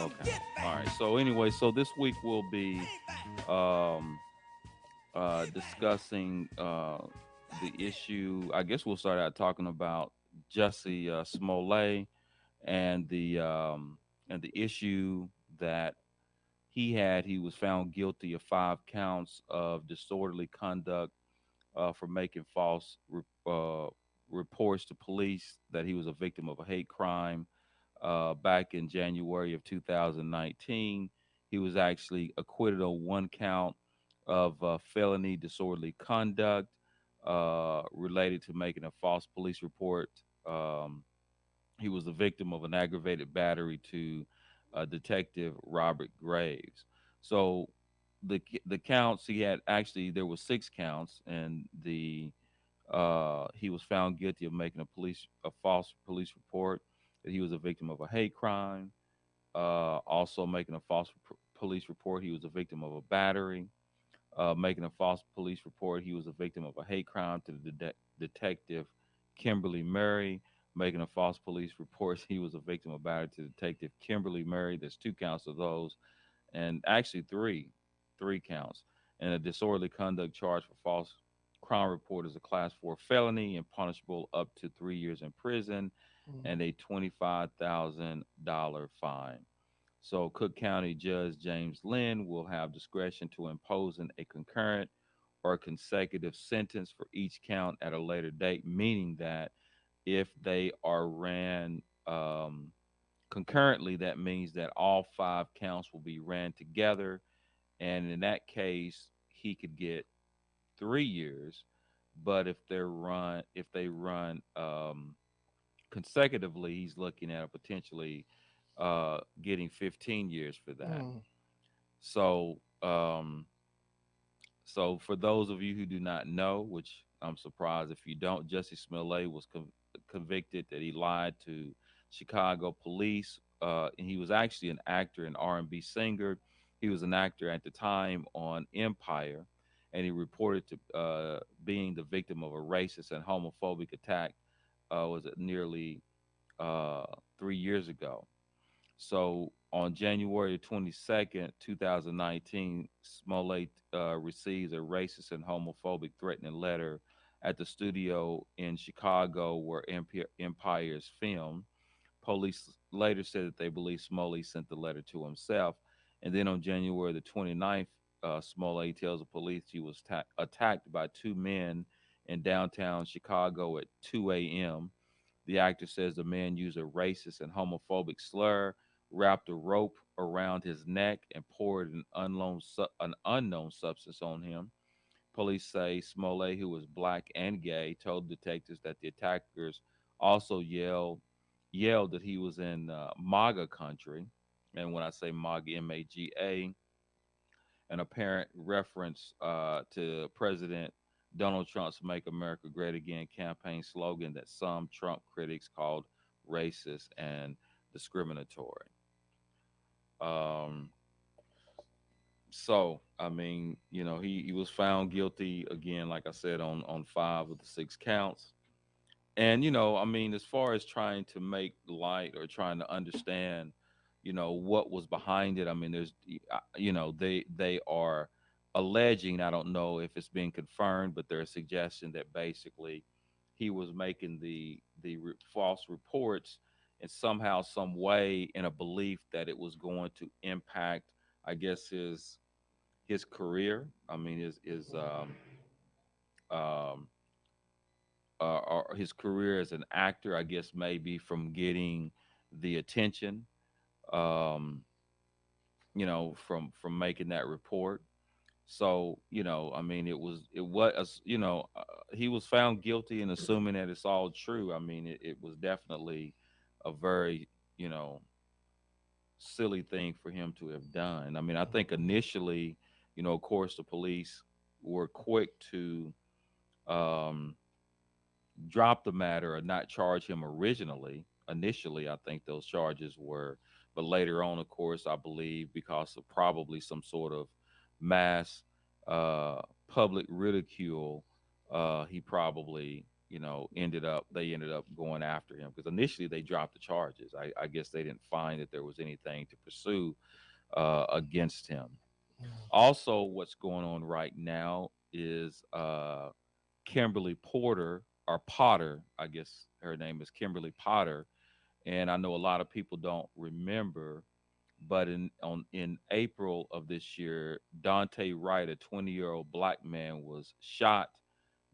Okay. All right. So anyway, so this week we'll be um, discussing the issue. I guess we'll start out talking about Jussie Smollett and the issue that he had. He was found guilty of 5 counts of disorderly conduct for making false reports to police that he was a victim of a hate crime. Back in January of 2019, he was actually acquitted on 1 count of felony disorderly conduct related to making a false police report. Um, he was the victim of an aggravated battery to Detective Robert Graves. So the counts he had, actually there were 6 counts, and the he was found guilty of making a false police report that he was a victim of a hate crime. Also making a false police report he was a victim of a battery. Making a false police report he was a victim of a hate crime to the detective Kimberly Murray. Making a false police report he was a victim of battery to Detective Kimberly Murray. There's 2 counts of those, and actually three counts. And a disorderly conduct charge for false crime report is a class 4 felony and punishable up to 3 years in prison Mm. and a $25,000 fine. So Cook County Judge James Lynn will have discretion to impose a concurrent or consecutive sentence for each count at a later date, meaning that if they are ran concurrently, that means that all 5 counts will be ran together, and in that case, he could get 3 years. But if they run consecutively, he's looking at a potentially getting 15 years for that. Mm. So, so for those of you who do not know, which I'm surprised if you don't, Jesse Smollett was convicted that he lied to Chicago police. And he was actually an actor and R&B singer. He was an actor at the time on Empire, and he reported to being the victim of a racist and homophobic attack. Was it nearly 3 years ago? So on January 22nd, 2019, Smollett receives a racist and homophobic threatening letter at the studio in Chicago where Empire is filmed. Police later said that they believe Smollett sent the letter to himself. And then on January the 29th, Smollett tells the police he was attacked by 2 men in downtown Chicago at 2 a.m. The actor says the man used a racist and homophobic slur, wrapped a rope around his neck, and poured an unknown substance on him. Police say Smollett, who was black and gay, told detectives that the attackers also yelled that he was in MAGA country. And when I say MAGA, MAGA, an apparent reference to President Donald Trump's Make America Great Again campaign slogan that some Trump critics called racist and discriminatory. Um, so, I mean, he was found guilty again, like I said, on 5 of the 6 counts. And I mean, as far as trying to make light or trying to understand, what was behind it, I mean, they are alleging, I don't know if it's been confirmed, but they're suggesting that basically he was making the false reports in somehow some way in a belief that it was going to impact, I guess, his career. I mean, um or his career as an actor, I guess, maybe from getting the attention, um, from making that report. So, I mean, he was found guilty, and assuming that it's all true, I mean, it was definitely a very, you know, silly thing for him to have done. I mean, I think initially, of course, the police were quick to um, drop the matter or not charge him originally. Initially, I think those charges were, but later on, of course, I believe because of probably some sort of mass public ridicule, he probably ended up going after him because initially they dropped the charges. I guess they didn't find that there was anything to pursue against him. Also, what's going on right now is Kimberly Porter or Potter. I guess her name is Kimberly Potter, and I know a lot of people don't remember, but in April of this year, Dante Wright, a 20-year-old black man, was shot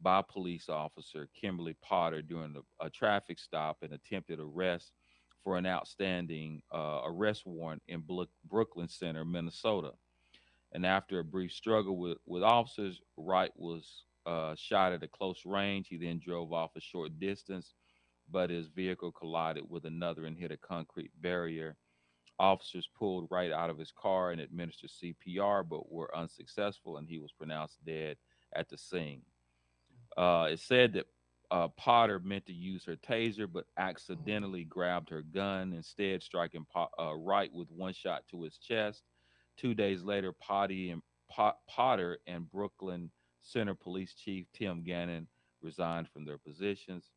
by police officer Kimberly Potter during a traffic stop and attempted arrest for an outstanding arrest warrant in Brooklyn Center, Minnesota. And after a brief struggle with officers, Wright was shot at a close range. He then drove off a short distance, but his vehicle collided with another and hit a concrete barrier. Officers pulled Wright out of his car and administered CPR, but were unsuccessful, and he was pronounced dead at the scene. It said that Potter meant to use her taser, but accidentally grabbed her gun, instead striking Wright with one shot to his chest. 2 days later, Potter and Brooklyn Center Police Chief Tim Gannon resigned from their positions,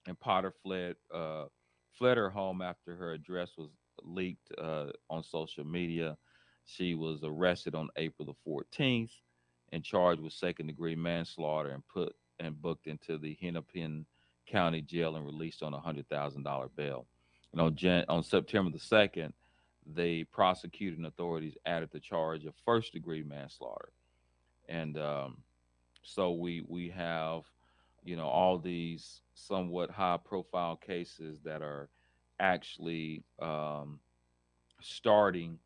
and Potter fled her home after her address was leaked on social media. She was arrested on April the 14th and charged with second degree manslaughter and booked into the Hennepin County Jail and released on $100,000 bail. And on September the 2nd, the prosecuting authorities added the charge of first degree manslaughter. And so we have, all these somewhat high profile cases that are actually starting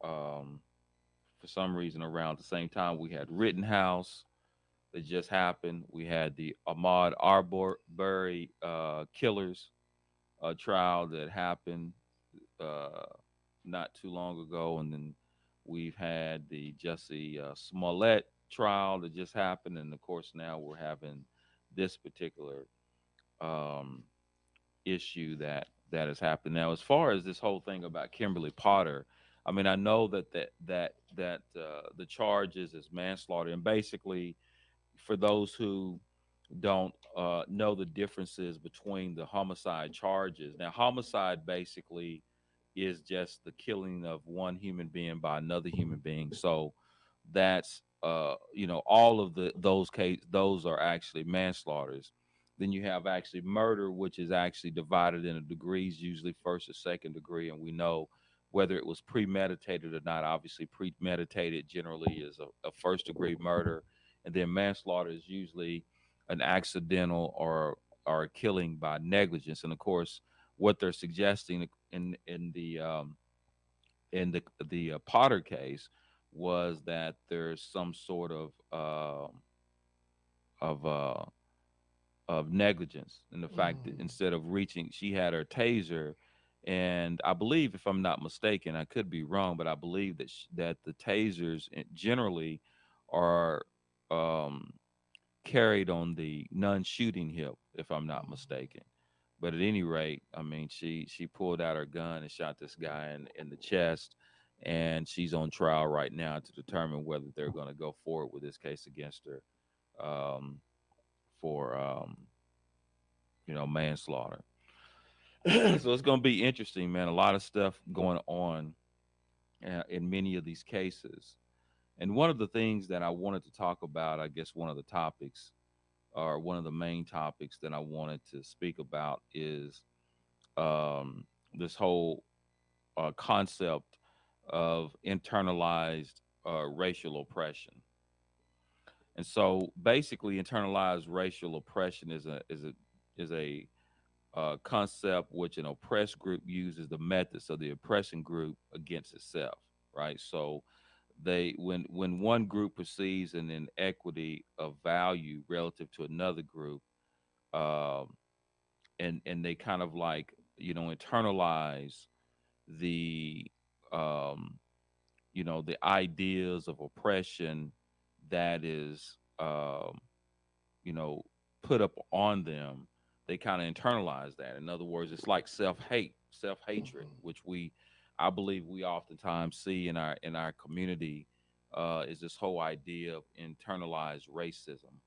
for some reason around the same time. We had Rittenhouse that just happened. We had the Ahmaud Arbery killers trial that happened uh, not too long ago, and then we've had the Jesse Smollett trial that just happened, and of course now we're having this particular um, issue that has happened. Now, as far as this whole thing about Kimberly Potter, I mean, I know that the charges is manslaughter, and basically, for those who don't know the differences between the homicide charges. Now, homicide basically is just the killing of one human being by another human being. So that's all of those are actually manslaughters. Then you have actually murder, which is actually divided into degrees, usually first or second degree, and we know whether it was premeditated or not. Obviously, premeditated generally is a first degree murder, and then manslaughter is usually an accidental or a killing by negligence. And of course, what they're suggesting in the Potter case was that there's some sort of uh, of negligence in the fact that instead of reaching, she had her taser, and I believe, if I'm not mistaken, I could be wrong, but I believe that the tasers generally are um, carried on the non-shooting hip, if I'm not mistaken. But at any rate, I mean, she pulled out her gun and shot this guy in the chest, and she's on trial right now to determine whether they're going to go forward with this case against her um, for manslaughter. So it's going to be interesting, man. A lot of stuff going on in many of these cases. And one of the things that I wanted to talk about, I guess one of the topics or one of the main topics that I wanted to speak about is this whole concept of internalized racial oppression. And so, basically, internalized racial oppression is a concept which an oppressed group uses the methods of the oppressing group against itself. Right. So, when one group perceives an inequity of value relative to another group, um, and they kind of like internalize the um, the ideas of oppression that is you know put up on them. They kind of internalize that. In other words, it's like self hatred, which I believe we oftentimes see in our community, is this whole idea of internalized racism.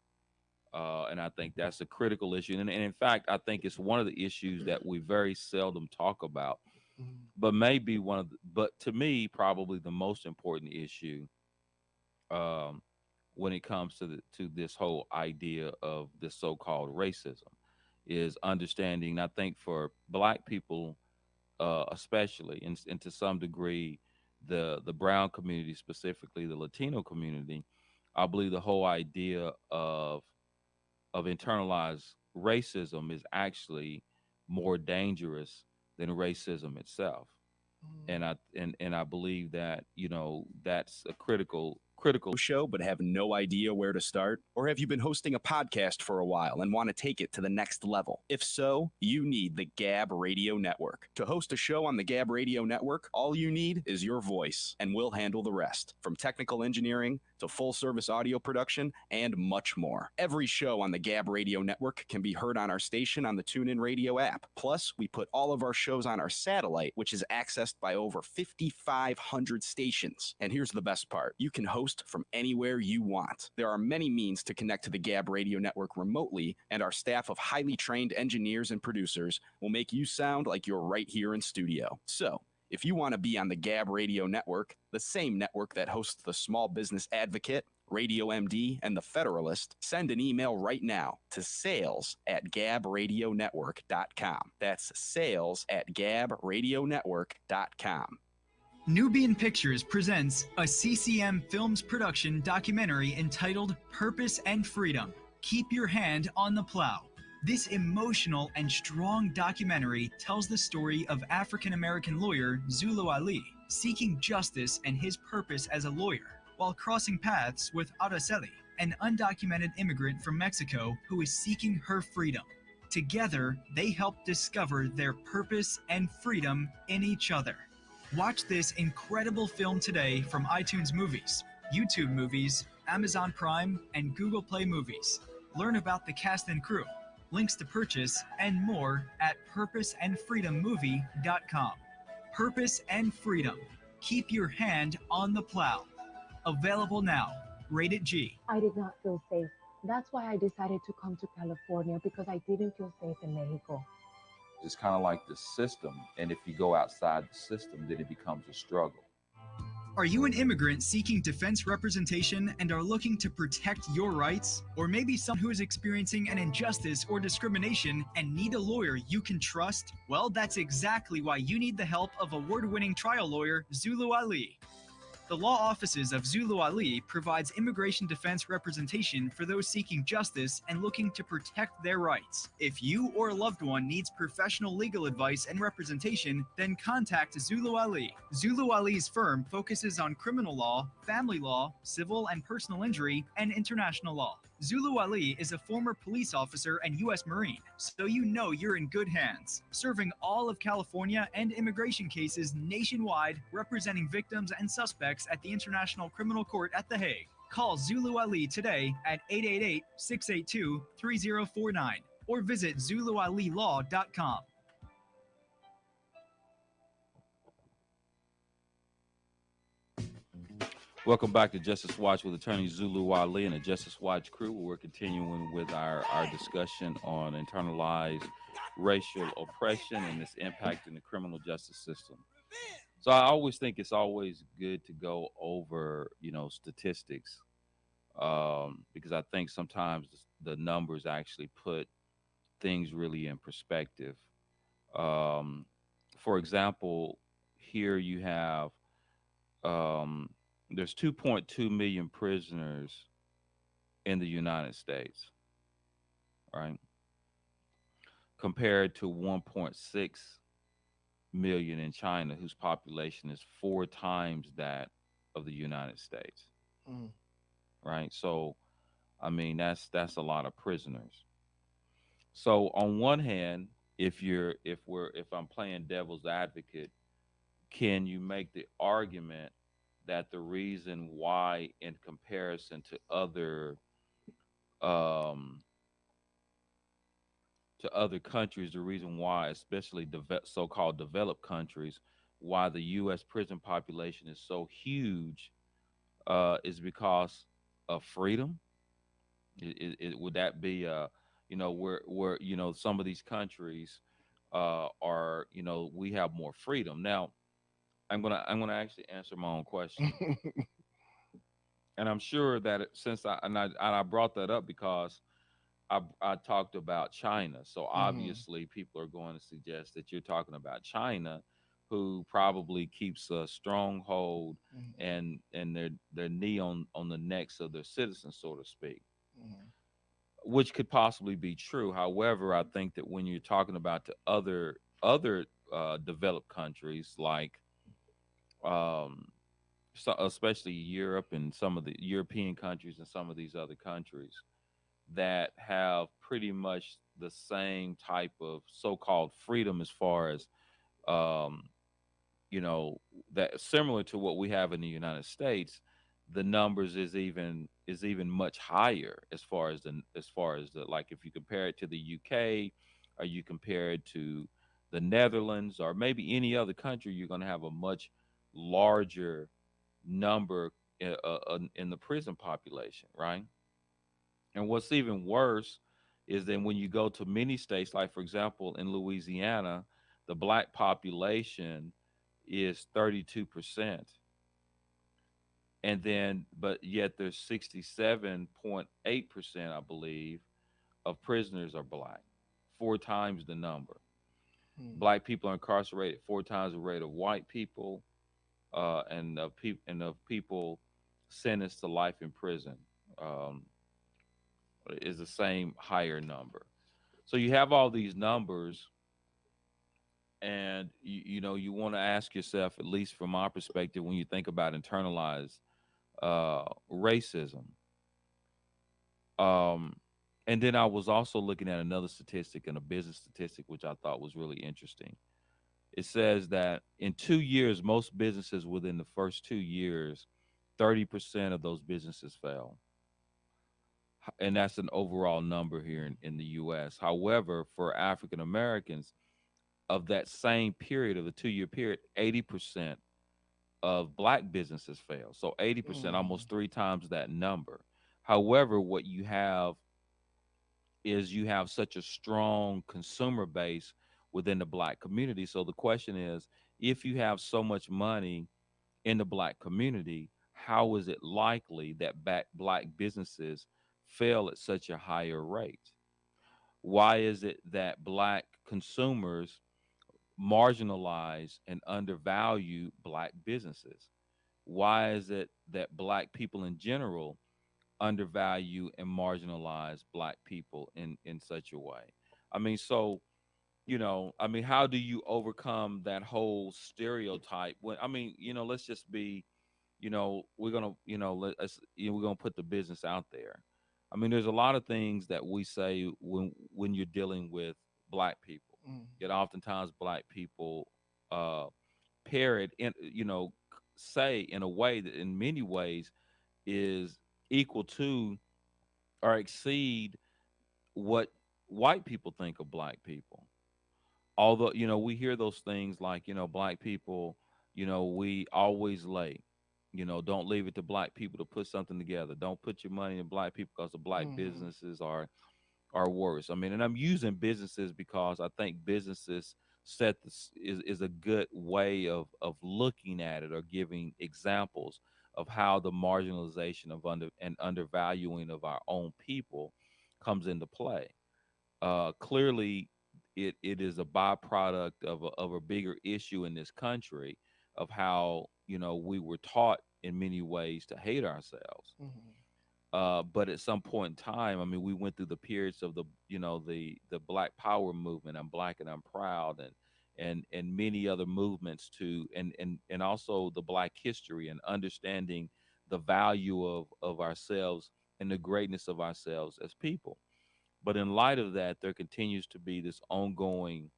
And I think that's a critical issue. And in fact, I think it's one of the issues that we very seldom talk about, Mhm. but maybe but to me, probably the most important issue, um, when it comes to this whole idea of this so-called racism, is understanding. I think for Black people, especially, and to some degree, the brown community, specifically the Latino community, I believe the whole idea of internalized racism is actually more dangerous than racism itself. And Mm. I believe that, that's a critical. Show but have no idea where to start? Or have you been hosting a podcast for a while and want to take it to the next level? If so, you need the Gab Radio Network. To host a show on the Gab Radio Network, all you need is your voice, and we'll handle the rest, from technical engineering to full service audio production and much more. Every show on the Gab Radio Network can be heard on our station on the TuneIn Radio app. Plus, we put all of our shows on our satellite, which is accessed by over 5,500 stations. And here's the best part: you can host from anywhere you want. There are many means to connect to the Gab Radio Network remotely, and our staff of highly trained engineers and producers will make you sound like you're right here in studio. So, if you want to be on the Gab Radio Network, the same network that hosts the Small Business Advocate, Radio MD, and the Federalist, send an email right now to sales@gabradionetwork.com. That's sales@gabradionetwork.com. Nubian Pictures presents a CCM Films production documentary entitled Purpose and Freedom. Keep your hand on the plow. This emotional and strong documentary tells the story of African-American lawyer Zulu Ali seeking justice and his purpose as a lawyer while crossing paths with Araceli, an undocumented immigrant from Mexico who is seeking her freedom. Together, they help discover their purpose and freedom in each other. Watch this incredible film today from iTunes Movies, YouTube Movies, Amazon Prime, and Google Play Movies. Learn about the cast and crew, links to purchase, and more at purposeandfreedommovie.com. Purpose and Freedom. Keep your hand on the plow. Available now. Rated G. I did not feel safe. That's why I decided to come to California, because I didn't feel safe in Mexico. It's kind of like the system, and if you go outside the system, then it becomes a struggle. Are you an immigrant seeking defense representation and are looking to protect your rights? Or maybe someone who is experiencing an injustice or discrimination and need a lawyer you can trust? Well, that's exactly why you need the help of award-winning trial lawyer Zulu Ali. The law offices of Zulu Ali provides immigration defense representation for those seeking justice and looking to protect their rights. If you or a loved one needs professional legal advice and representation, then contact Zulu Ali. Zulu Ali's firm focuses on criminal law, family law, civil and personal injury, and international law. Zulu Ali is a former police officer and U.S. Marine, so you know you're in good hands, serving all of California and immigration cases nationwide, representing victims and suspects at the International Criminal Court at The Hague. Call Zulu Ali today at 888-682-3049 or visit ZuluAliLaw.com. Welcome back to Justice Watch with attorney Zulu Ali and the Justice Watch crew, where we're continuing with our discussion on internalized racial oppression and its impact in the criminal justice system. So I always think it's always good to go over, statistics, because I think sometimes the numbers actually put things really in perspective. Um, for example, here you have um, there's 2.2 million prisoners in the United States, right? Compared to 1.6 million in China, whose population is 4 times that of the United States, Mm. right? So, I mean, that's a lot of prisoners. So, on one hand, if I'm playing devil's advocate, can you make the argument that the reason why, in comparison um, to other countries, the reason why, especially so-called developed countries, why the U.S. prison population is so huge, is because of freedom? Would that be where some of these countries are, we have more freedom. Now, I'm gonna actually answer my own question, and I'm sure that since I brought that up because I talked about China. So Mm-hmm. obviously, people are going to suggest that you're talking about China, who probably keeps a stronghold Mm-hmm. and their knee on the necks of their citizens, so to speak, Mm-hmm. which could possibly be true. However, I think that when you're talking about the other developed countries like um, especially Europe and some of the European countries and some of these other countries that have pretty much the same type of so-called freedom as far as um, you know that similar to what we have in the United States. The numbers is even much higher as far as the like if you compare it to the UK or you compare it to the Netherlands or maybe any other country, you're going to have a much larger number in the prison population, right? And what's even worse is that when you go to many states, like for example in Louisiana, the black population is 32%. And then, but yet there's 67.8%, I believe, of prisoners are black, four times the number. Black people are incarcerated four times the rate of white people, and of people sentenced to life in prison um, is the same higher number. So you have all these numbers, and you want to ask yourself, at least from my perspective, when you think about internalized racism. Um, and then I was also looking at another statistic and a business statistic, which I thought was really interesting. It says that in 2 years, most businesses within the first 2 years, 30% of those businesses fail. And that's an overall number here in the US. However, for African Americans, of that same period of the 2 year period, 80% of black businesses fail. So 80%, Mm-hmm. almost three times that number. However, what you have is you have such a strong consumer base within the black community. So the question is, if you have so much money in the black community, how is it likely that black businesses fail at such a higher rate? Why is it that black consumers marginalize and undervalue black businesses? Why is it that black people in general undervalue and marginalize black people in such a way? I mean, so how do you overcome that whole stereotype? When I mean, let's just be, we're gonna, we're gonna put the business out there. I mean, there's a lot of things that we say when you're dealing with black people. Mm-hmm. Yet oftentimes black people uh, pair it in, say in a way that in many ways is equal to or exceed what white people think of black people. Although, we hear those things like, black people, we always late. Don't leave it to black people to put something together. Don't put your money in black people because the black Mm-hmm. businesses are worse. I mean, and I'm using businesses because I think businesses is a good way of looking at it or giving examples of how the marginalization of undervaluing of our own people comes into play. Clearly, it is a byproduct of a bigger issue in this country of how we were taught in many ways to hate ourselves. Mm-hmm. But at some point in time, I mean, we went through the periods of the Black Power movement. I'm black and I'm proud, and many other movements too, and also the Black history and understanding the value of ourselves and the greatness of ourselves as people. But in light of that, there continues to be this ongoing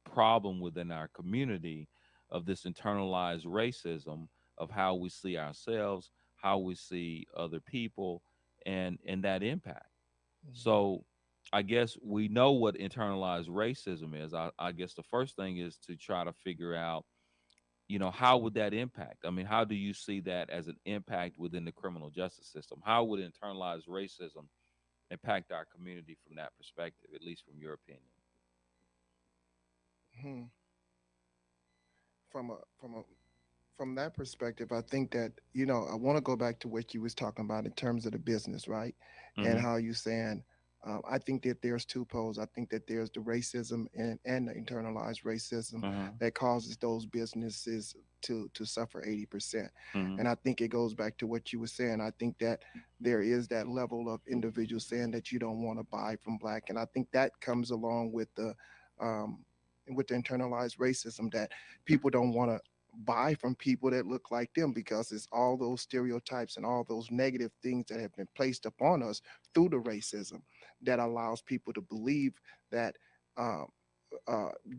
problem within our community of this internalized racism of how we see ourselves, how we see other people, and that impact. So I guess we know what internalized racism is. I guess the first thing is to try to figure out, how would that impact? I mean, how do you see that as an impact within the criminal justice system? How would internalized racism impact our community from that perspective, at least from your opinion? Hmm. From a from a from that perspective, I think that I want to go back to what you was talking about in terms of the business, right? And Mm-hmm. how you saying, I think that there's two poles. I think that there's the racism and the internalized racism Uh-huh. that causes those businesses to suffer 80%. Mm-hmm. And I think it goes back to what you were saying. I think that there is that level of individuals saying that you don't want to buy from black, and I think that comes along um, with the internalized racism that people don't want to buy from people that look like them because it's all those stereotypes and all those negative things that have been placed upon us through the racism that allows people to believe that uh,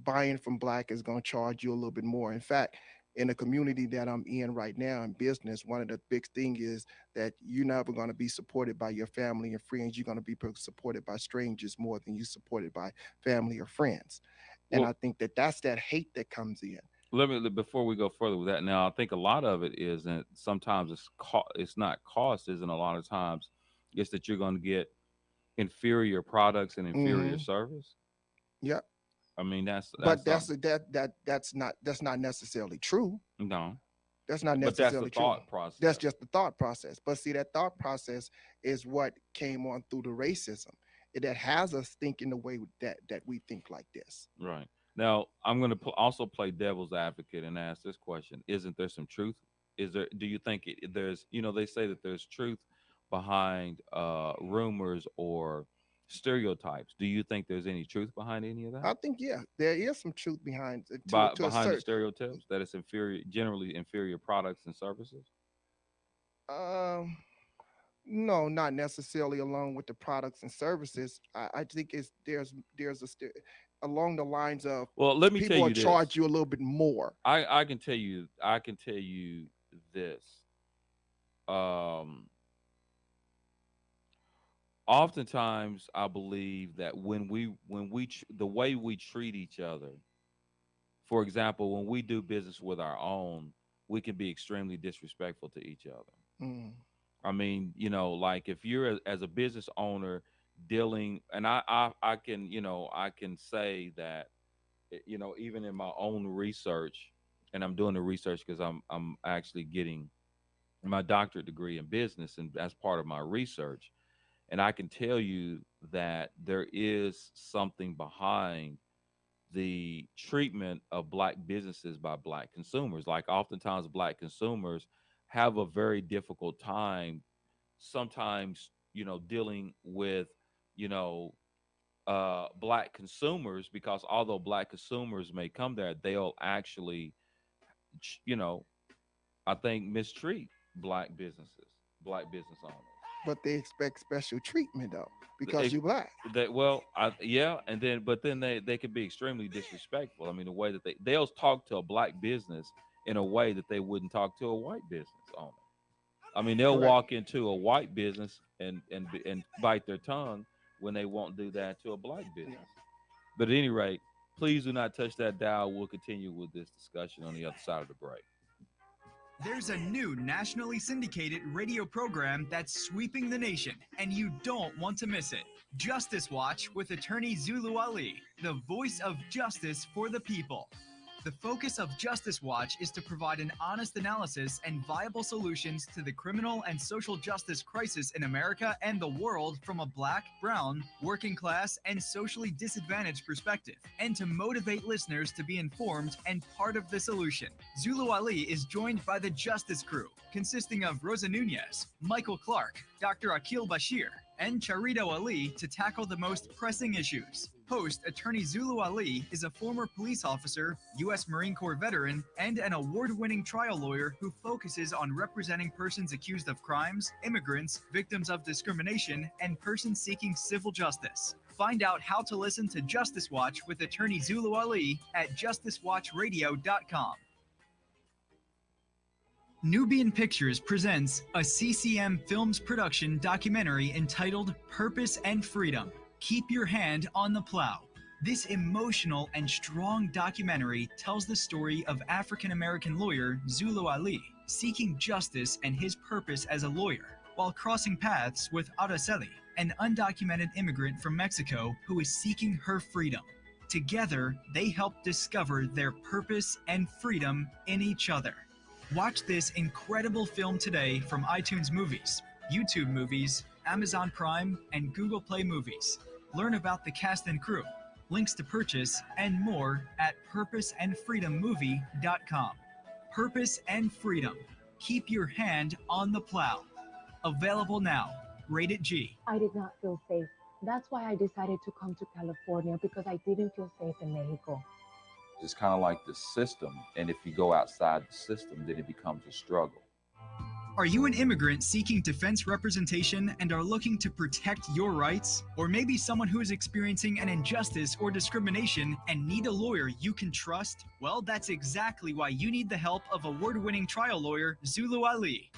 buying from black is going to charge you a little bit more. In fact, in the community that I'm in right now in business, one of the big thing is that you're never going to be supported by your family and friends. You're going to be supported by strangers more than you supported by family or friends. And Well, I think that that's that hate that comes in. before we go further with that. Now, I think a lot of it is, and sometimes it's not cost, isn't a lot of times, it's that you're going to get inferior products and inferior Hmm. service. Yeah, I mean, that's but something. that's not necessarily true. No, That's not but that's the necessarily true. thought That's process. just the thought process. But see, that thought process is what came on through the racism. That has us thinking the way that we think like this. Right. Now, I'm going to also play devil's advocate and ask this question: isn't there some truth? Is there? Do you think there's? They say that there's truth behind rumors or stereotypes. Do you think there's any truth behind any of that? I think yeah, there is some truth behind it to a Behind the certain. stereotypes that it's inferior, generally inferior products and services. Um, no, not necessarily along with the products and services. I think there's along the lines of Well, let me tell people will you this. charge you a little bit more. I can tell you this. Um, Oftentimes, I believe that the way we treat each other, for example, when we do business with our own, we can be extremely disrespectful to each other. Mm, I mean, like if you're as a business owner dealing, and I can, I can say that, even in my own research, and I'm doing the research because I'm actually getting my doctorate degree in business, and that's part of my research. And I can tell you that there is something behind the treatment of black businesses by black consumers. Like oftentimes black consumers have a very difficult time sometimes, dealing with, you know, black consumers, because although black consumers may come there, they'll actually, ch- you know, I think mistreat black business owners. but they expect special treatment though because They, you black. yeah, and then but then they can be extremely disrespectful. I mean, the way that they'll talk to a black business in a way that they wouldn't talk to a white business owner. I mean, they'll Correct. walk into a white business and bite their tongue when they won't do that to a black Yeah. business. But at any rate, please do not touch that dial. We'll continue with this discussion on the other side of the break. There's a new nationally syndicated radio program that's sweeping the nation, and you don't want to miss it. Justice Watch with attorney Zulu Ali, the voice of justice for the people. The focus of Justice Watch is to provide an honest analysis and viable solutions to the criminal and social justice crisis in America and the world from a black, brown, working class, and socially disadvantaged perspective, and to motivate listeners to be informed and part of the solution. Zulu Ali is joined by the Justice Crew, consisting of Rosa Nunez, Michael Clark, Dr. Akil Bashir, and Charito Ali to tackle the most pressing issues. Host Attorney Zulu Ali is a former police officer, U.S. Marine Corps veteran, and an award-winning trial lawyer who focuses on representing persons accused of crimes, immigrants, victims of discrimination, and persons seeking civil justice. Find out how to listen to Justice Watch with Attorney Zulu Ali at justicewatchradio.com. Nubian Pictures presents a CCM Films production documentary entitled Purpose and Freedom. Keep Your Hand on the Plow. This emotional and strong documentary tells the story of African-American lawyer Zulu Ali seeking justice and his purpose as a lawyer while crossing paths with Araceli, an undocumented immigrant from Mexico who is seeking her freedom. Together, they help discover their purpose and freedom in each other. Watch this incredible film today from iTunes Movies, YouTube Movies, Amazon Prime, and Google Play Movies. Learn about the cast and crew, links to purchase, and more at purposeandfreedommovie.com. Purpose and Freedom. Keep your hand on the plow. Available now. Rated G. I did not feel safe. That's why I decided to come to California because I didn't feel safe in Mexico. It's kind of like the system. And if you go outside the system, then it becomes a struggle. Are you an immigrant seeking defense representation and are looking to protect your rights? Or maybe someone who is experiencing an injustice or discrimination and need a lawyer you can trust? Well, that's exactly why you need the help of award-winning trial lawyer Zulu Ali.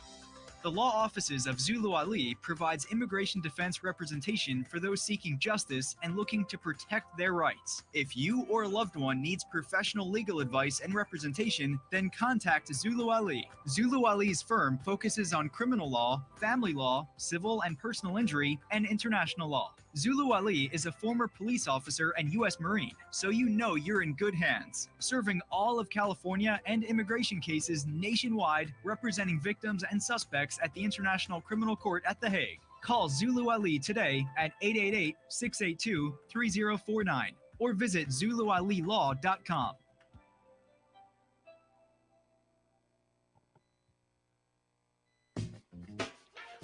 The law offices of Zulu Ali provides immigration defense representation for those seeking justice and looking to protect their rights. If you or a loved one needs professional legal advice and representation, then contact Zulu Ali. Zulu Ali's firm focuses on criminal law, family law, civil and personal injury, and international law. Zulu Ali is a former police officer and U.S. Marine, so you know you're in good hands, serving all of California and immigration cases nationwide, representing victims and suspects at the International Criminal Court at The Hague. Call Zulu Ali today at 888-682-3049 or visit ZuluAliLaw.com.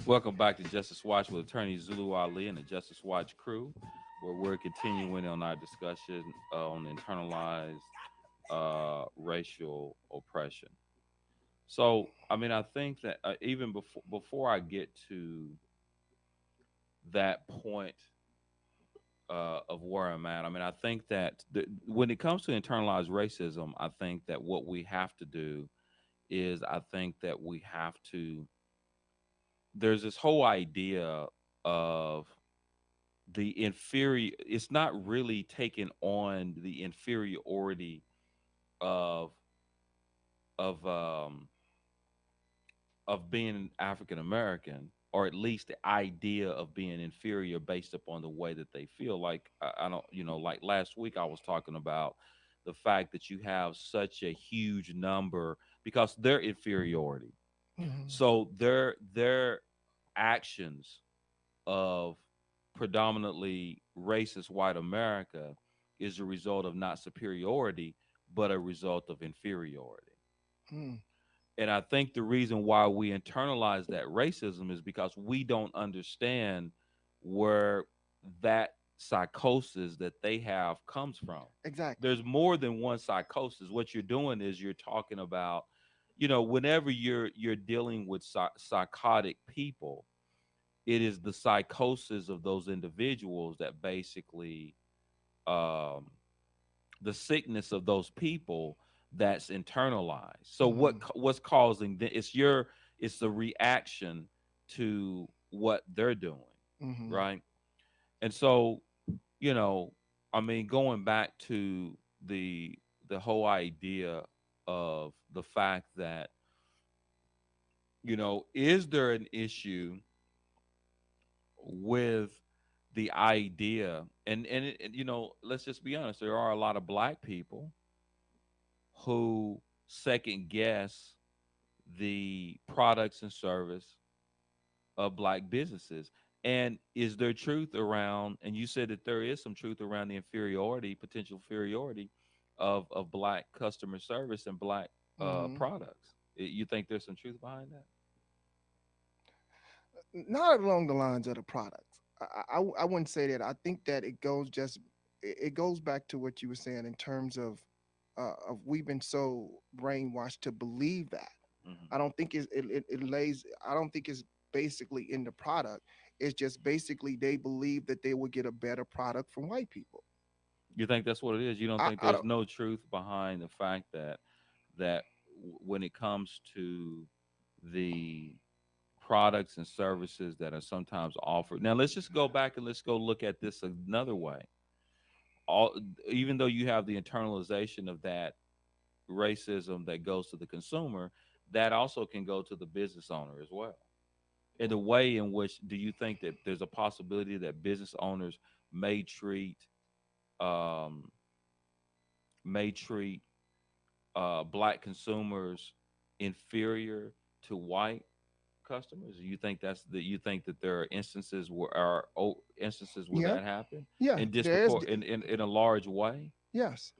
Welcome back to Justice Watch with attorney Zulu Ali and the Justice Watch crew, where we're continuing on our discussion on internalized racial oppression. So, I mean, I think that even before I get to that point of where I'm at, I mean, I think that when it comes to internalized racism, I think that what we have to do is I think that we have to there's this whole idea of the inferior it's not really taking on the inferiority of of um of being African American, or at least the idea of being inferior based upon the way that they feel. Like I don't, like last week I was talking about the fact that you have such a huge number because their inferiority. Mhm. So their actions of predominantly racist white America is a result of not superiority, but a result of inferiority. Mm. And I think the reason why we internalize that racism is because we don't understand where that psychosis that they have comes from. Exactly. There's more than one psychosis. What you're doing is you're talking about, whenever you're dealing with psychotic people, it is the psychosis of those individuals that basically um, the sickness of those people that's internalized. So Mhm. what's causing it's the reaction to what they're doing, Mhm. right? And so, you know, I mean, going back to the whole idea of the fact that, is there an issue with the idea let's just be honest, there are a lot of black people who second guess the products and service of black businesses. And is there truth around, and you said that there is some truth around the potential inferiority of black customer service and black Mhm. products. You think there's some truth behind that? Not along the lines of the products. I wouldn't say that. I think that it goes back to what you were saying in terms of we've been so brainwashed to believe that. Hmm. I don't think it lays. I don't think it's basically in the product. It's just basically they believe that they will get a better product from white people. You think that's what it is? You don't think I there's don't. no truth behind the fact that when it comes to the products and services that are sometimes offered. Now let's just go back and let's go look at this another way. All Even though you have the internalization of that racism that goes to the consumer, that also can go to the business owner as well. in the way in which do you think that there's a possibility that business owners may treat um, may treat black consumers inferior to white customers? Do you think you think that there are instances where instances where Yeah, that happened yeah, in there is. in a large way? Yes,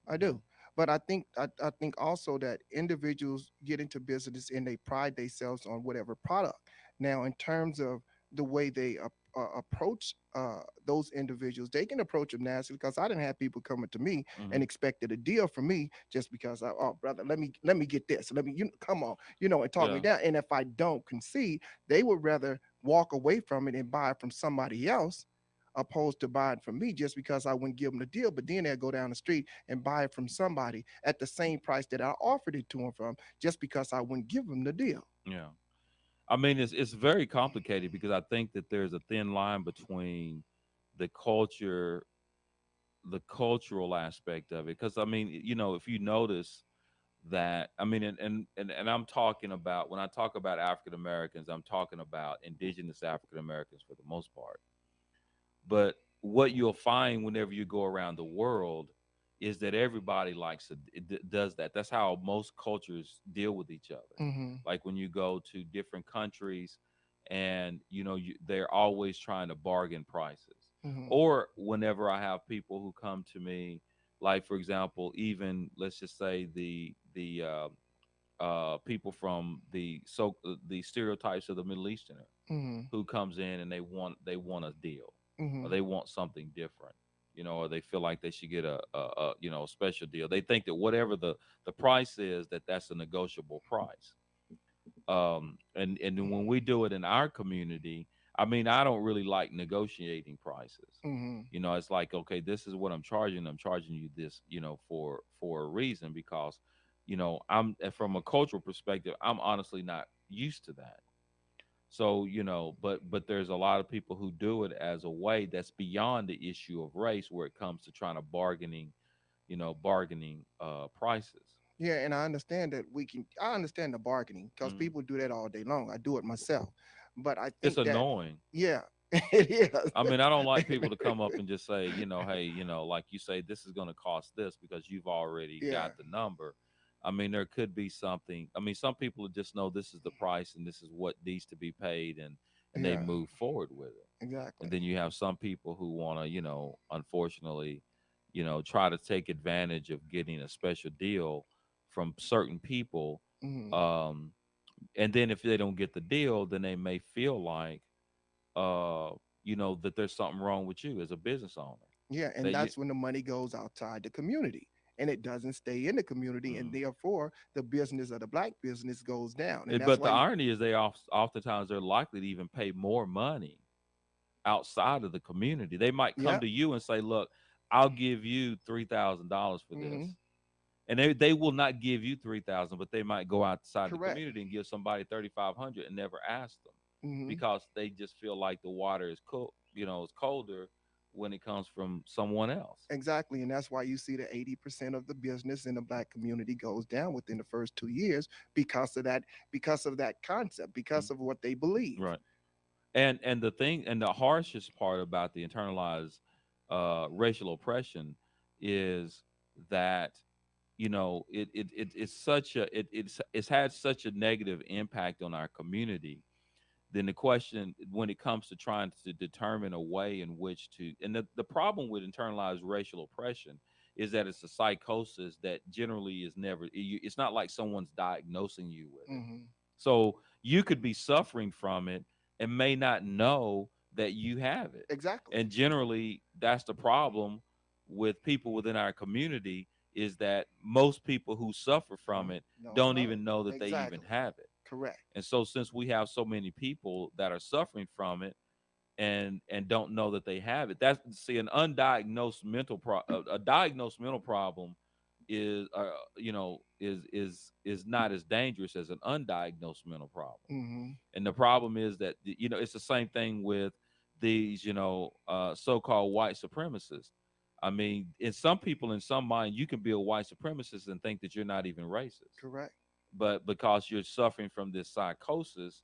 I do. But I think also that individuals get into business and they pride themselves on whatever product. Now, in terms of the way they approach those individuals, they can approach them nasty because I didn't have people coming to me and Hmm. expected a deal from me just because oh brother, let me get this, let me come on, and talk me Yeah, down. And if I don't concede, they would rather walk away from it and buy it from somebody else opposed to buying from me just because I wouldn't give them the deal. But then they'll go down the street and buy it from somebody at the same price that I offered it to them from just because I wouldn't give them the deal. yeah. I mean, it's very complicated because I think that there's a thin line between the culture, the cultural aspect of it. Because I mean, if you notice that, I mean, and I'm talking about when I talk about African Americans, I'm talking about indigenous African Americans for the most part. But what you'll find whenever you go around the world is that everybody likes to does that. That's how most cultures deal with each other. Mm-hmm. Like when you go to different countries, and they're always trying to bargain prices. Mm-hmm. Or whenever I have people who come to me, like for example, even let's just say the people from the stereotypes of the Middle Easterner Mm-hmm. who comes in and they want a deal, or Mm-hmm. they want something different, or they feel like they should get a special deal. They think that whatever the price is, that's a negotiable price. And then when we do it in our community, I mean, I don't really like negotiating prices. Mm-hmm. It's like, okay, this is what I'm charging you this, for a reason, because I'm from a cultural perspective, I'm honestly not used to that. So, but there's a lot of people who do it as a way that's beyond the issue of race, where it comes to trying to bargaining prices. Yeah, and I understand that we can. I understand the bargaining because Mhm. people do that all day long. I do it myself, but I It's think that annoying. yeah, it I mean, I don't like is. people to come up and just say, hey, like you say, this is going to cost this because you've already Yeah, got the number. I mean, there could be something. I mean, some people just know this is the price and this is what needs to be paid, and they yeah, move forward with it. And exactly. then you have some people who want to, unfortunately, try to take advantage of getting a special deal from certain people. Hmm. Um, and then if they don't get the deal, then they may feel like, uh, that there's something wrong with you as a business owner. Yeah, and That you, that's when the money goes outside the community and it doesn't stay in the community, and mm. therefore the business of the black business goes down, and that's But why the you. irony is oftentimes they're likely to even pay more money outside of the community. They might come Yeah. to you and say, "Look, I'll give you $3,000 for this," Hmm. and they will not give you 3,000, but they might go outside the Correct. community and give somebody 3,500 and never ask them, Hmm. because they just feel like the water is cool, is colder when it comes from someone else. Exactly, and that's why you see that 80% of the business in the black community goes down within the first 2 years because of that, because of that concept, Mm. because of what they believe. Right. And the thing, and the harshest part about the internalized racial oppression is that it's such a it's had such a negative impact on our community. Then the question, when it comes to trying to determine a way in which to, and the problem with internalized racial oppression is that it's a psychosis that generally is never, it's not like someone's diagnosing you with it. Hmm. So you could be suffering from it and may not know that you have it. Exactly. And generally, that's the problem with people within our community, is that most people who suffer from it Don't don't know. even know that they even Exactly. have it. Correct. And so since we have so many people that are suffering from it and don't know that they have it, that's, see, an undiagnosed a diagnosed mental problem is is not as dangerous as an undiagnosed mental problem. Hmm. And the problem is that it's the same thing with these so-called white supremacists. I mean, in some people, in some mind, you can be a white supremacist and think that you're not even racist, Correct. but because you're suffering from this psychosis,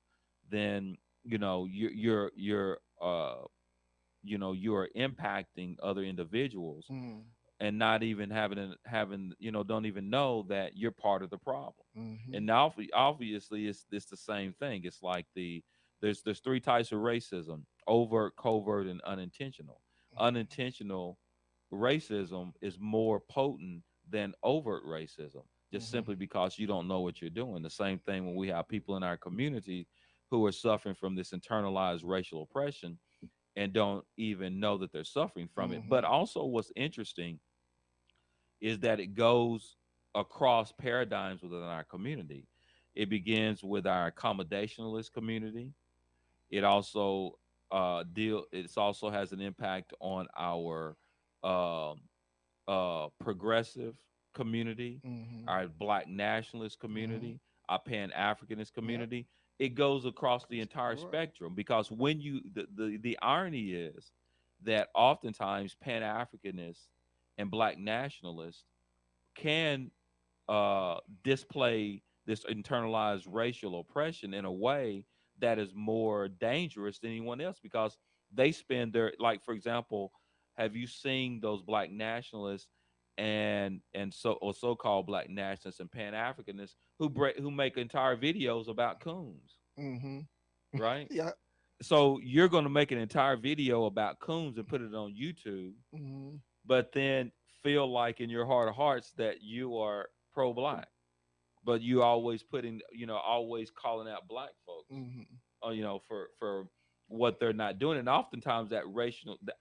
then you are impacting other individuals Mm-hmm. and not even having don't even know that you're part of the problem. Mm-hmm. And now obviously it's the same thing. It's like there's three types of racism: overt, covert, and unintentional. Unintentional racism is more potent than overt racism, just Mm-hmm. simply because you don't know what you're doing. The same thing when we have people in our community who are suffering from this internalized racial oppression and don't even know that they're suffering from it. But Mm-hmm. also, what's interesting is that it goes across paradigms within our community. It begins with our accommodationalist community. It also it also has an impact on our um progressive community, Mm-hmm. our Black nationalist Mm-hmm. community, our Pan Africanist Yep. community. It goes across the entire Sure. spectrum because when the irony is that oftentimes Pan Africanists and Black nationalists can display this internalized racial oppression in a way that is more dangerous than anyone else because they spend their, like, for example, have you seen those Black nationalists and so-called Black nationalists and Pan Africanists who make entire videos about coons, Mm-hmm. right? Yeah. So you're going to make an entire video about coons and put it on YouTube, Mm-hmm. but then feel like in your heart of hearts that you are pro-Black, but you always putting, always calling out Black folks, Mm-hmm. for what they're not doing. And oftentimes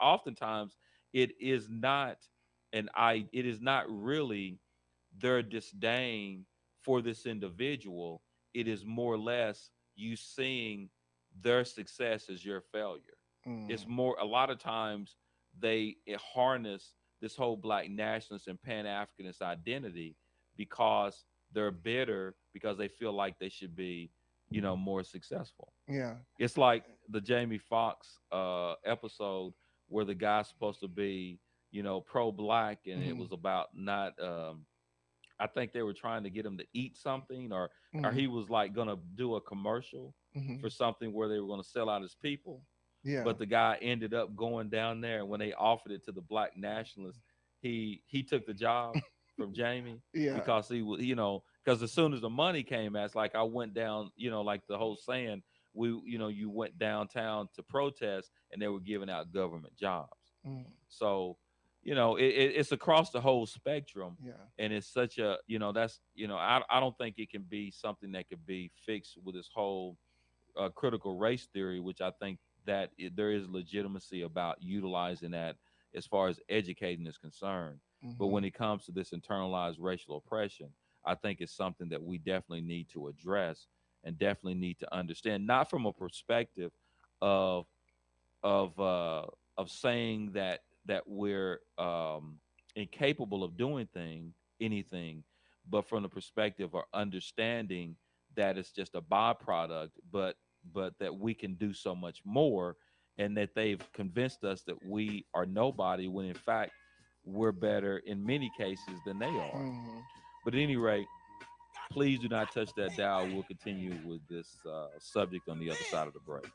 oftentimes it is not it is not really their disdain for this individual. It is more or less you seeing their success as your failure. It's more, a lot of times it harness this whole Black nationalist and Pan Africanist identity because they're bitter because they feel like they should be, more successful. Yeah. It's like the Jamie Foxx episode where the guy's supposed to be, pro-Black, and it Mm-hmm. was about not. I think they were trying to get him to eat something, or Mm-hmm. he was like gonna do a commercial Mm-hmm. for something where they were gonna sell out his people, Yeah. but the guy ended up going down there, and when they offered it to the Black nationalists, he took the job from Jamie Yeah. because he was, because as soon as the money came, as like I went down, like the whole saying, you went downtown to protest, and they were giving out government jobs. Mm. So, it's across the whole spectrum, Yeah. and it's such a, that's, I don't think it can be something that could be fixed with this whole critical race theory, which I think that there is legitimacy about utilizing that as far as educating is concerned. But Mm-hmm. when it comes to this internalized racial oppression, I think it's something that we definitely need to address and definitely need to understand, not from a perspective of of uh, of saying that we're incapable of doing anything, but from the perspective or understanding that it's just a byproduct, but that we can do so much more, and that they've convinced us that we are nobody when in fact we're better in many cases than they are. Mm-hmm. But at any rate, please do not touch that dial. We'll continue with this subject on the other side of the break.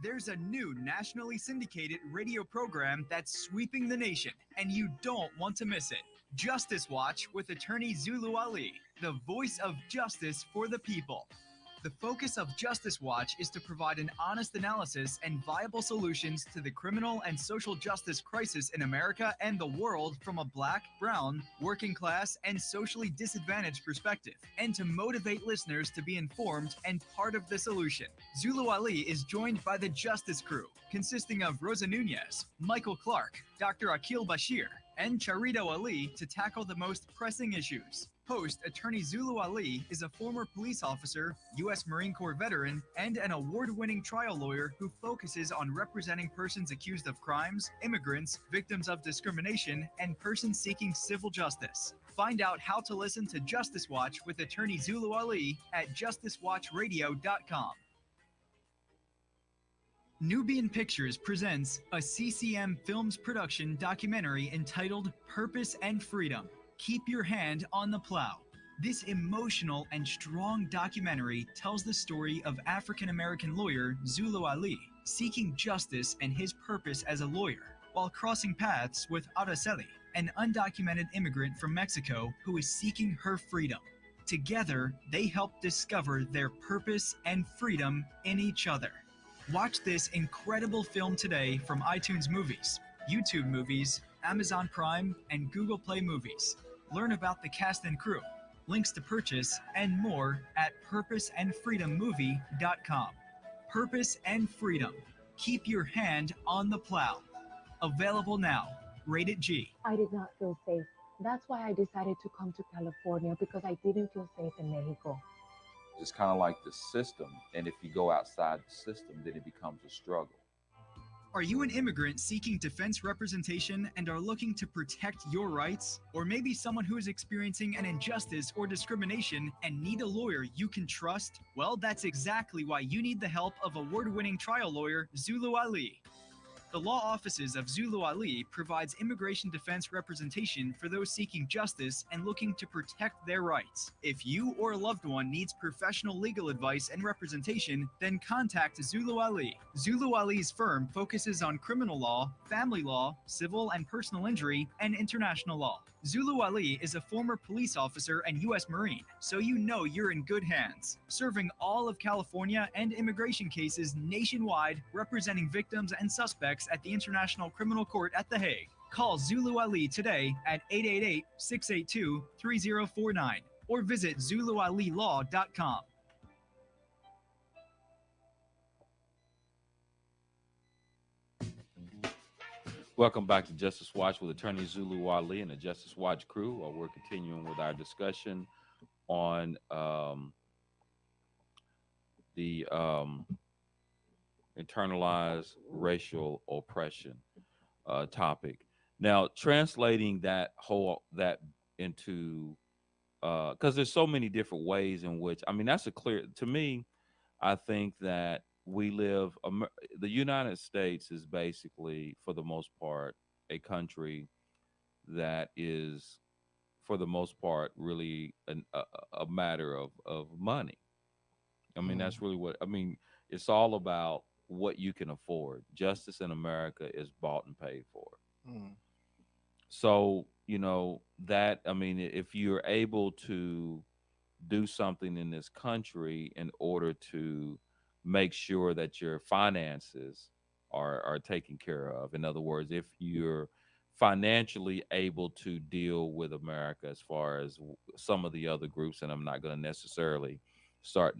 There's a new nationally syndicated radio program that's sweeping the nation, and you don't want to miss it. Justice Watch with attorney Zulu Ali, the voice of justice for the people. The focus of Justice Watch is to provide an honest analysis and viable solutions to the criminal and social justice crisis in America and the world from a Black, brown, working class, and socially disadvantaged perspective, and to motivate listeners to be informed and part of the solution. Zulu Ali is joined by the Justice Crew, consisting of Rosa Nunez, Michael Clark, Dr. Akil Bashir, and Charito Ali to tackle the most pressing issues. Host attorney Zulu Ali is a former police officer, U.S. Marine Corps veteran, and an award-winning trial lawyer who focuses on representing persons accused of crimes, immigrants, victims of discrimination, and persons seeking civil justice. Find out how to listen to Justice Watch with attorney Zulu Ali at justicewatchradio.com. Nubian Pictures presents a CCM Films production documentary entitled Purpose and Freedom. Keep your hand on the plow. This emotional and strong documentary tells the story of African American lawyer Zulu Ali seeking justice and his purpose as a lawyer while crossing paths with Araceli, an undocumented immigrant from Mexico who is seeking her freedom. Together, they help discover their purpose and freedom in each other. Watch this incredible film today from iTunes Movies, YouTube Movies, Amazon Prime, and Google Play Movies. Learn about the cast and crew, links to purchase, and more at purposeandfreedommovie.com. Purpose and Freedom. Keep your hand on the plow. Available now. Rated G. I did not feel safe. That's why I decided to come to California because I didn't feel safe in Mexico. It's kind of like the system. And if you go outside the system, then it becomes a struggle. Are you an immigrant seeking defense representation and are looking to protect your rights? Or maybe someone who is experiencing an injustice or discrimination and need a lawyer you can trust? Well, that's exactly why you need the help of award-winning trial lawyer Zulu Ali. The law offices of Zulu Ali provides immigration defense representation for those seeking justice and looking to protect their rights. If you or a loved one needs professional legal advice and representation, then contact Zulu Ali. Zulu Ali's firm focuses on criminal law, family law, civil and personal injury, and international law. Zulu Ali is a former police officer and U.S. Marine, so you know you're in good hands, serving all of California and immigration cases nationwide, representing victims and suspects at the International Criminal Court at The Hague. Call Zulu Ali today at 888-682-3049 or visit ZuluAliLaw.com. Welcome back to Justice Watch with attorney Zulu Ali and the Justice Watch crew. We're continuing with our discussion on the internalized racial oppression topic. Now, translating that into because there's so many different ways in which, I mean, that's a clear, to me, I think that the United States is basically, for the most part, a country that is, for the most part, really a matter of money. I mean, Mm, that's really what, I mean, it's all about what you can afford. Justice in America is bought and paid for. mm, So, that, I mean, if you're able to do something in this country in order to make sure that your finances are taken care of. In other words, if you're financially able to deal with America as far as some of the other groups, and I'm not going to necessarily start,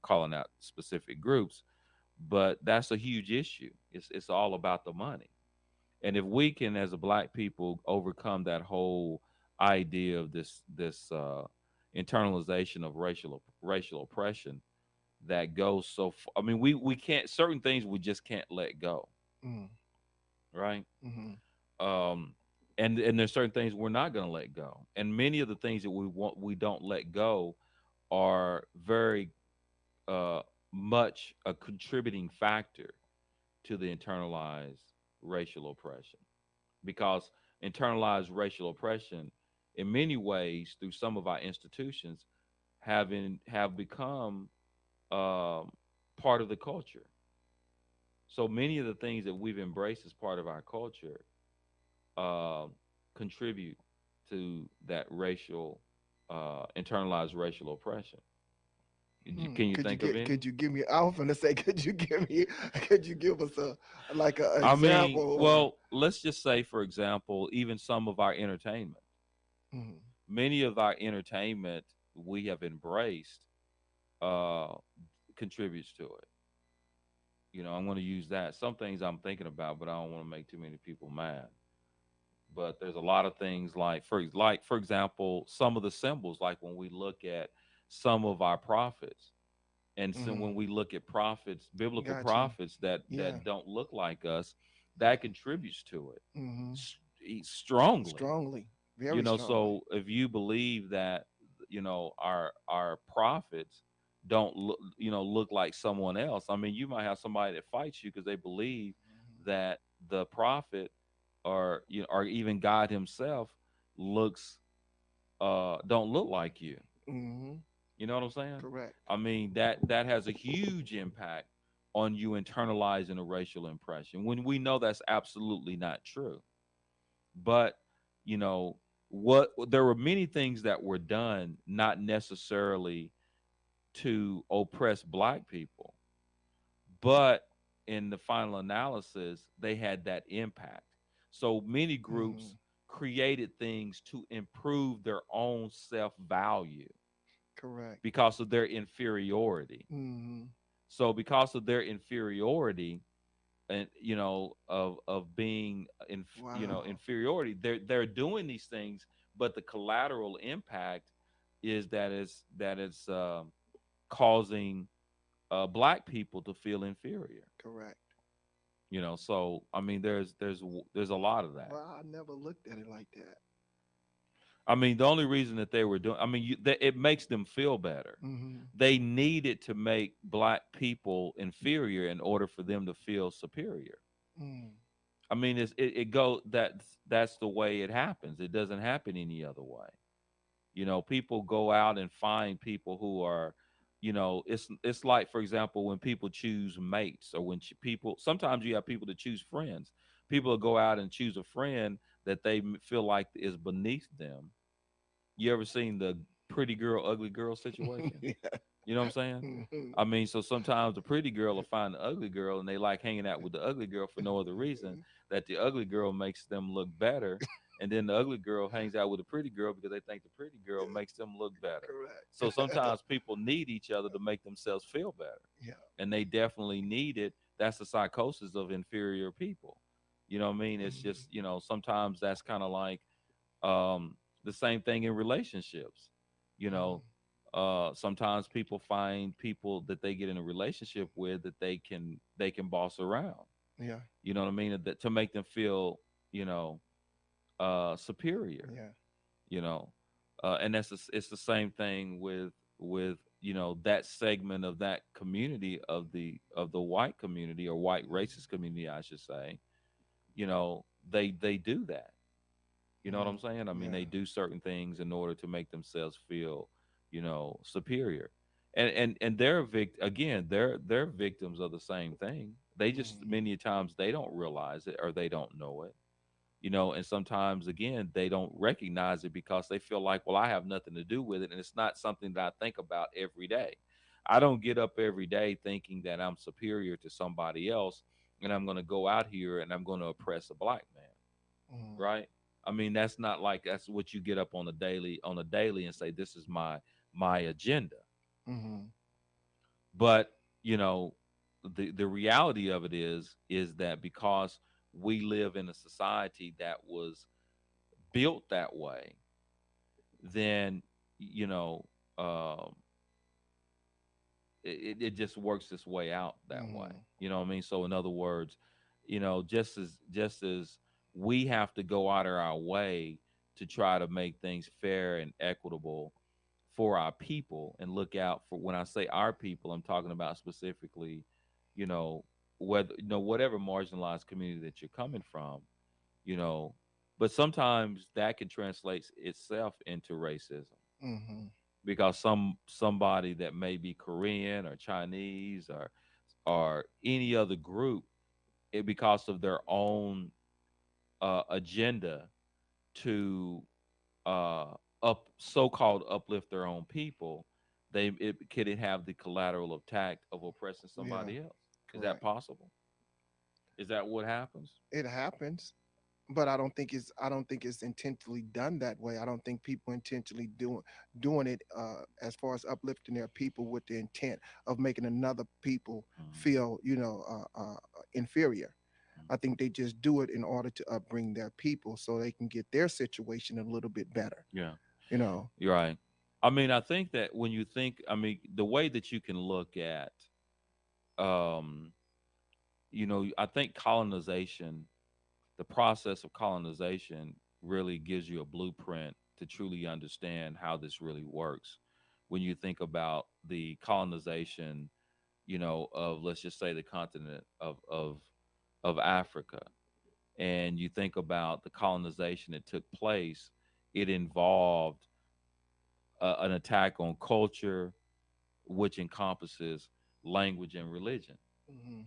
calling out specific groups, but that's a huge issue. It's all about the money. And if we can, as a black people, overcome that whole idea of this internalization of racial oppression that goes so far. I mean, we can't, certain things we just can't let go, mm, right? mhm, Um, and there's certain things we're not going to let go, and many of the things that we don't let go are very uh, much a contributing factor to the internalized racial oppression, because internalized racial oppression, in many ways, through some of our institutions, have become um, part of the culture. So many of the things that we've embraced as part of our culture uh, contribute to that internalized racial oppression. mm. Can you think of any? Could you give me, I was gonna say, could you give me, could you give us a I mean, example or well, let's just say, for example, even some of our entertainment. mhm, Many of our entertainment we have embraced uh, contributes to it. I'm going to use that. Some things I'm thinking about, but I don't want to make too many people mad. But there's a lot of things like for example, some of the symbols, like when we look at some of our prophets, and so mhm. when we look at prophets, biblical Got you. prophets Yeah. that don't look like us, that contributes to it Hmm. strongly. Strongly, very strongly. So if you believe that, our prophets don't look like someone else, I mean, you might have somebody that fights you because they believe Mhm. that the prophet, or even God himself, looks don't look like you. Hmm. You know what I'm saying? Correct. I mean, that has a huge impact on you internalizing a racial impression when we know that's absolutely not true. But, you know, what there were many things that were done not necessarily to oppress black people, but in the final analysis, they had that impact. So many Hmm. groups created things to improve their own self value Correct. because of their inferiority. Hmm. So because of their inferiority, and of being in Wow. inferiority, they're doing these things, but the collateral impact is that it's causing black people to feel inferior. Correct. So I mean, there's a lot of that. Wow, I never looked at it like that. I mean, the only reason that they were doing, I mean, it makes them feel better. Hmm. They needed to make black people inferior in order for them to feel superior. Mm. I mean, it go that's the way it happens. It doesn't happen any other way. People go out and find people who are, it's like, for example, when people choose mates, or when people, sometimes you have people that choose friends. People will go out and choose a friend that they feel like is beneath them. You ever seen the pretty girl, ugly girl situation? Yeah. You know what I'm saying? Hmm. I mean, so sometimes the pretty girl will find the ugly girl, and they like hanging out with the ugly girl for no other reason that the ugly girl makes them look better, and then the ugly girl hangs out with the pretty girl because they think the pretty girl makes them look better. So Correct. sometimes people need each other to make themselves feel better, Yeah. and they definitely need it. That's the psychosis of inferior people. You know what I mean? It's Hmm. just, sometimes that's kind of like um, the same thing in relationships. You know, Hmm. sometimes people find people that they get in a relationship with that they can boss around. Yeah. You know what I mean? That to make them feel, you know, superior. Yeah. You know, and it's the same thing with that segment of that community of the white community, or white racist community, I should say. They do that. You know what I'm Hmm. saying? I mean, Yeah. they do certain things in order to make themselves feel, superior. And again, they're victims of the same thing. They just Hmm. many times they don't realize it, or they don't know it. And sometimes again they don't recognize it because they feel like, well, I have nothing to do with it, and it's not something that I think about every day. I don't get up every day thinking that I'm superior to somebody else, and I'm going to go out here and I'm going to oppress a black man, Hmm. right? I mean, that's not like that's what you get up on a daily and say, this is my agenda. Hmm. But you know, the reality of it is that because we live in a society that was built that way, then you know, um, it just works its way out that way. Hmm. You know what I mean? So in other words, just as we have to go out of our way to try to make things fair and equitable for our people, and look out for, when I say our people, I'm talking about specifically, you know, whether whatever marginalized community that you're coming from, you know, but sometimes that can translate itself into racism, Hmm. because somebody that may be Korean or Chinese or any other group, because of their own agenda to uh, so-called uplift their own people, it could have the collateral attack of oppressing Yeah. somebody else. Is that Correct. possible? Is that what happens? It happens, but I don't think it's intentionally done that way. I don't think people intentionally doing it as far as uplifting their people with the intent of making another people Mhm, feel inferior. I mhm. think they just do it in order to upbring their people so they can get their situation a little bit better. Yeah, You know. you're right. I mean, I think that when you think, I mean, the way that you can look at, um, I think colonization, the process of colonization really gives you a blueprint to truly understand how this really works. When you think about the colonization, of, let's just say, the continent of Africa, and you think about the colonization that took place, it involved an attack on culture, which encompasses language and religion. Hmm.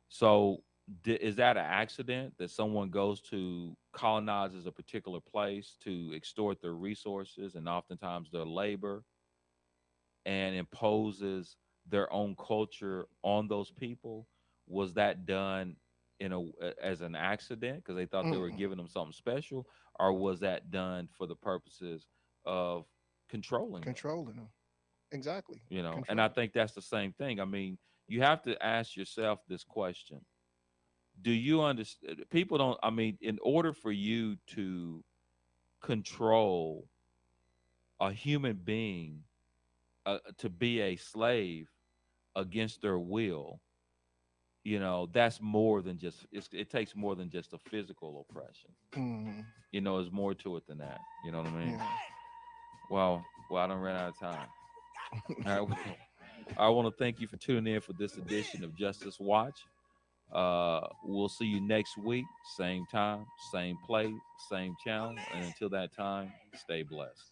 So, is that an accident that someone goes to colonizes a particular place to extort their resources and oftentimes their labor and imposes their own culture on those people? Was that done as an accident because they thought they were Mm-mm. giving them something special, or was that done for the purposes of controlling them? Controlling them. Exactly. And I Control. think that's the same thing. I mean, you have to ask yourself this question: do you understand? People don't. I mean, in order for you to control a human being, to be a slave against their will, that's more than just. It takes more than just a physical oppression. Hmm. There's more to it than that. You know what I mean? Yeah. Well, I don't run out of time. All right. Well, I want to thank you for tuning in for this edition of Justice Watch. We'll see you next week, same time, same place, same channel. And until that time, stay blessed.